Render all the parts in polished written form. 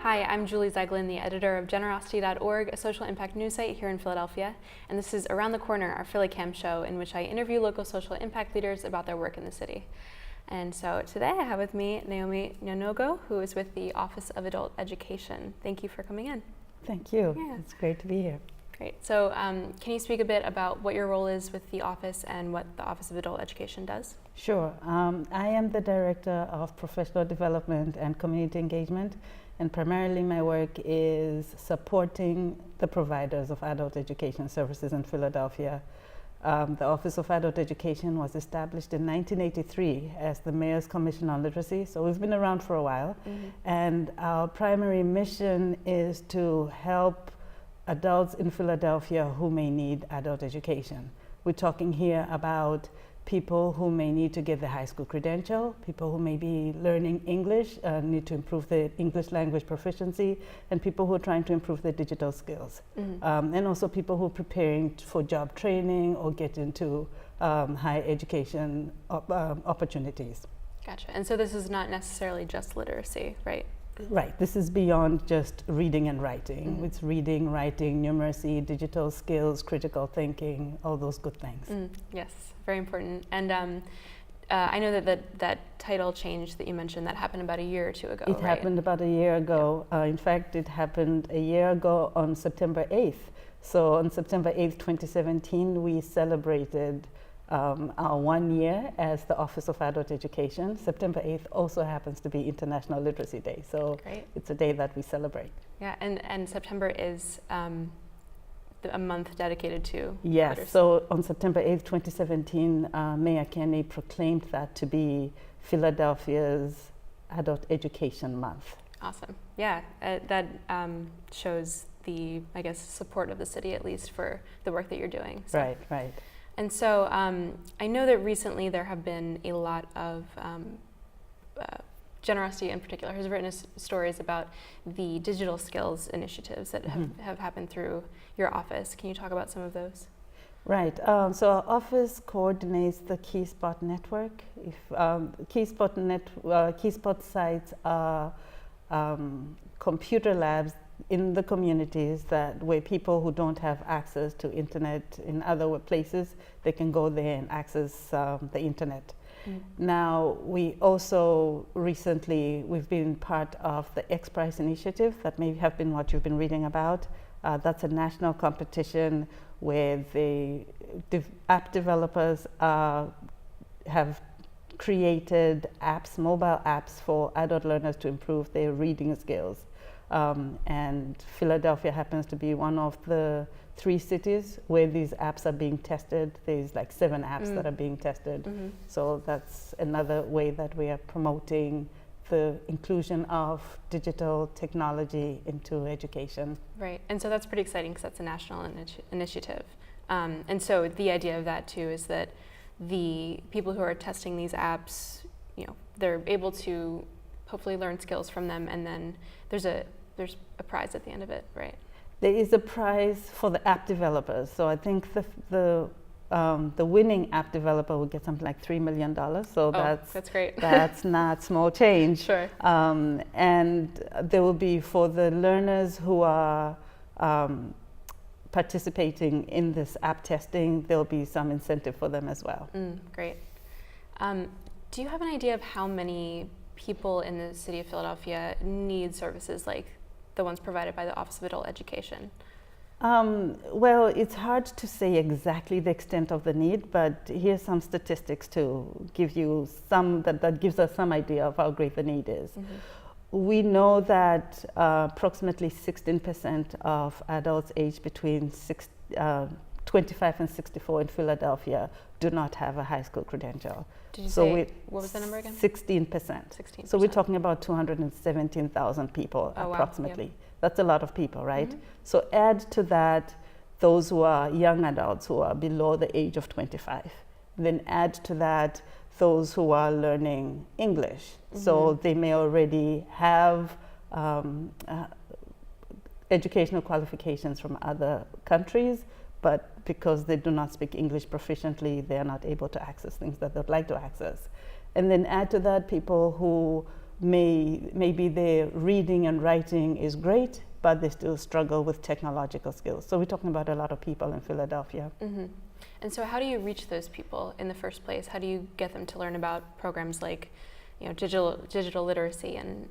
Hi, I'm Julie Zeiglin, the editor of Generosity.org, a social impact news site here in Philadelphia, and this is Around the Corner, our PhillyCam show, in which I interview local social impact leaders about their work in the city. And so today I have with me Naomie Nyanungo, who is with the Office of Adult Education. Thank you for coming in. Thank you. Yeah. It's great to be here. Great. So can you speak a bit about what your role is with the office and what the Office of Adult Education does? Sure. I am the Director of Professional Development and Community Engagement, and primarily my work is supporting the providers of adult education services in Philadelphia. The Office of Adult Education was established in 1983 as the Mayor's Commission on Literacy, so we've been around for a while. And our primary mission is to help adults in Philadelphia who may need adult education. We're talking here about people who may need to get the high school credential, people who may be learning English, need to improve their English language proficiency, and people who are trying to improve their digital skills. And also people who are preparing for job training or get into higher education opportunities. Gotcha. And so this is not necessarily just literacy, right? Right. This is beyond just reading and writing. It's reading, writing, numeracy, digital skills, critical thinking, all those good things. Yes, very important. And I know that title change that you mentioned, that happened about a year or two ago, It happened about a year ago. In fact, it happened a year ago on September 8th. So on September 8th, 2017, we celebrated our 1 year as the Office of Adult Education. September 8th also happens to be International Literacy Day, so Great. It's a day that we celebrate. Yeah, and September is a month dedicated to Yes, literacy. so on September 8th, 2017, Mayor Kenney proclaimed that to be Philadelphia's Adult Education Month. Awesome. Yeah, that shows the, I guess, support of the city, at least for the work that you're doing. So. Right, right. And so I know that recently there have been a lot of Generosity in particular has written stories about the digital skills initiatives that have happened through your office. Can you talk about some of those? Right. So our office coordinates the Key Spot network. Key Spot sites are computer labs in the communities where people who don't have access to internet in other places, they can go there and access the internet. Now, we also recently, we've been part of the X Prize initiative. That may have been what you've been reading about. That's a national competition where the app developers have created apps, mobile apps for adult learners to improve their reading skills. And Philadelphia happens to be one of the 3 cities where these apps are being tested. There's like 7 apps that are being tested. So that's another way that we are promoting the inclusion of digital technology into education. Right, and so that's pretty exciting because that's a national initiative. And so the idea of that too is that the people who are testing these apps, they're able to hopefully learn skills from them, and then there's a prize at the end of it, right? There is a prize for the app developers. So I think the winning app developer will get something like $3 million. So that's great. That's not small change. Sure. And there will be, for the learners who are participating in this app testing, there will be some incentive for them as well. Great. Do you have an idea of how many people in the city of Philadelphia need services like the ones provided by the Office of Adult Education? Well, it's hard to say exactly the extent of the need, but here's some statistics to give you that gives us some idea of how great the need is. We know that approximately 16% of adults aged between 25 and 64 in Philadelphia do not have a high school credential. Did you say, what was the number again? 16%. 16%. So we're talking about 217,000 people approximately. Wow. Yep. That's a lot of people, right? So add to that those who are young adults who are below the age of 25. Then add to that those who are learning English. So they may already have educational qualifications from other countries, but because they do not speak English proficiently, they are not able to access things that they'd like to access. And then add to that people who maybe their reading and writing is great, but they still struggle with technological skills. So we're talking about a lot of people in Philadelphia. Mm-hmm. And so how do you reach those people in the first place? How do you get them to learn about programs like, digital literacy and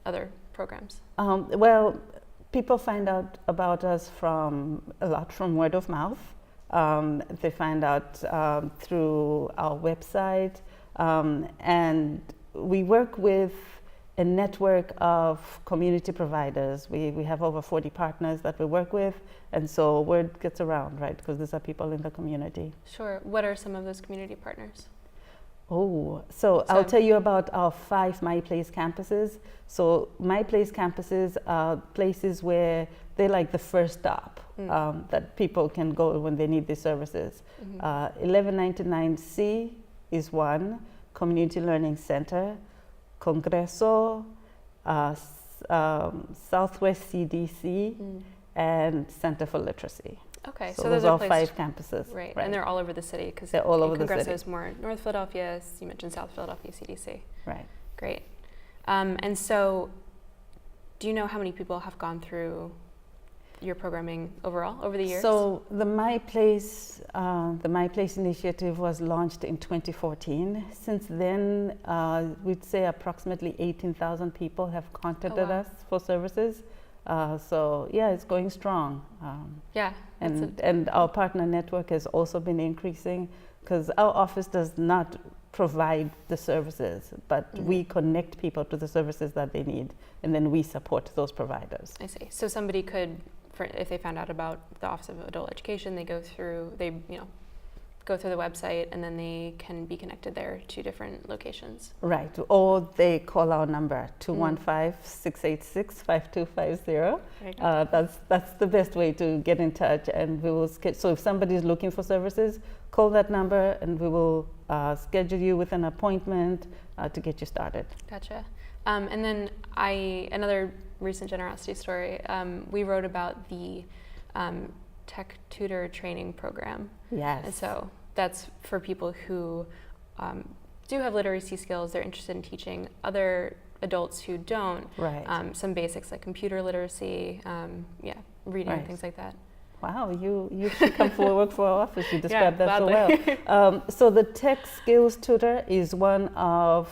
other programs? Well, people find out about us a lot from word of mouth. They find out through our website, and we work with a network of community providers. We have over 40 partners that we work with, and so word gets around, right? Because these are people in the community. Sure. What are some of those community partners? So I'll tell you about our 5 My Place campuses. So My Place campuses are places where they're like the first stop that people can go when they need these services. 1199C is one, Community Learning Center, Congreso, Southwest CDC, and Center for Literacy. Okay, so those are 5 campuses. Right, and they're all over the city because they're all over the city. Congreso is more North Philadelphia, you mentioned South Philadelphia CDC. Right. Great. And so do you know how many people have gone through your programming overall over the years? So the My Place initiative was launched in 2014. Since then, we'd say approximately 18,000 people have contacted us for services. So yeah, it's going strong. Yeah. And our partner network has also been increasing because our office does not provide the services, but we connect people to the services that they need, and then we support those providers. I see. So somebody could, if they found out about the Office of Adult Education, they go through the website, and then they can be connected there to different locations. Right, or they call our number, 215-686-5250. That's the best way to get in touch, and we will so if somebody is looking for services, call that number, and we will schedule you with an appointment to get you started. Gotcha. And then another recent generosity story, we wrote about the Tech Tutor training program. Yes. And so that's for people who do have literacy skills, they're interested in teaching other adults who don't. Right. Some basics like computer literacy, reading, right. Things like that. Wow, you should come work for our office. You described that so gladly. well. So the Tech Skills Tutor is one of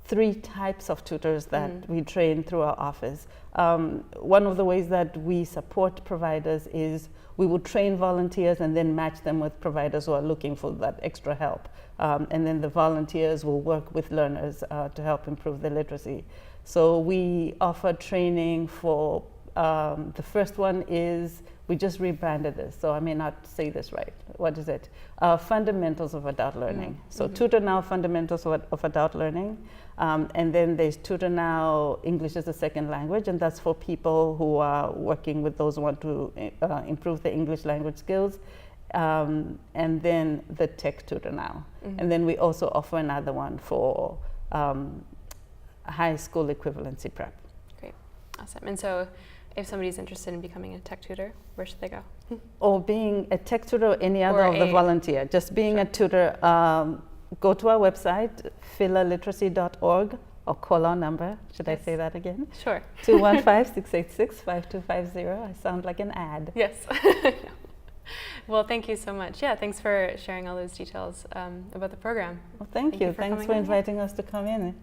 3 types of tutors that we train through our office. One of the ways that we support providers is we will train volunteers and then match them with providers who are looking for that extra help. And then the volunteers will work with learners to help improve their literacy. So we offer training for, the first one is, we just rebranded this, so I may not say this right. What is it? Fundamentals of Adult Learning. So Tutor Now Fundamentals of Adult Learning. And then there's Tutor Now English as a Second Language, and that's for people who are working with those who want to improve their English language skills. And then the Tech Tutor Now. And then we also offer another one for high school equivalency prep. Great, awesome. And so if somebody's interested in becoming a tech tutor, where should they go? Or being a tech tutor or any other of the volunteer. Just being a tutor, go to our website, philaliteracy.org, or call our number. Should I say that again? Sure. 215-686-5250. I sound like an ad. Yes. Well, thank you so much. Yeah, thanks for sharing all those details about the program. Well, thank you. Thanks for inviting us to come in.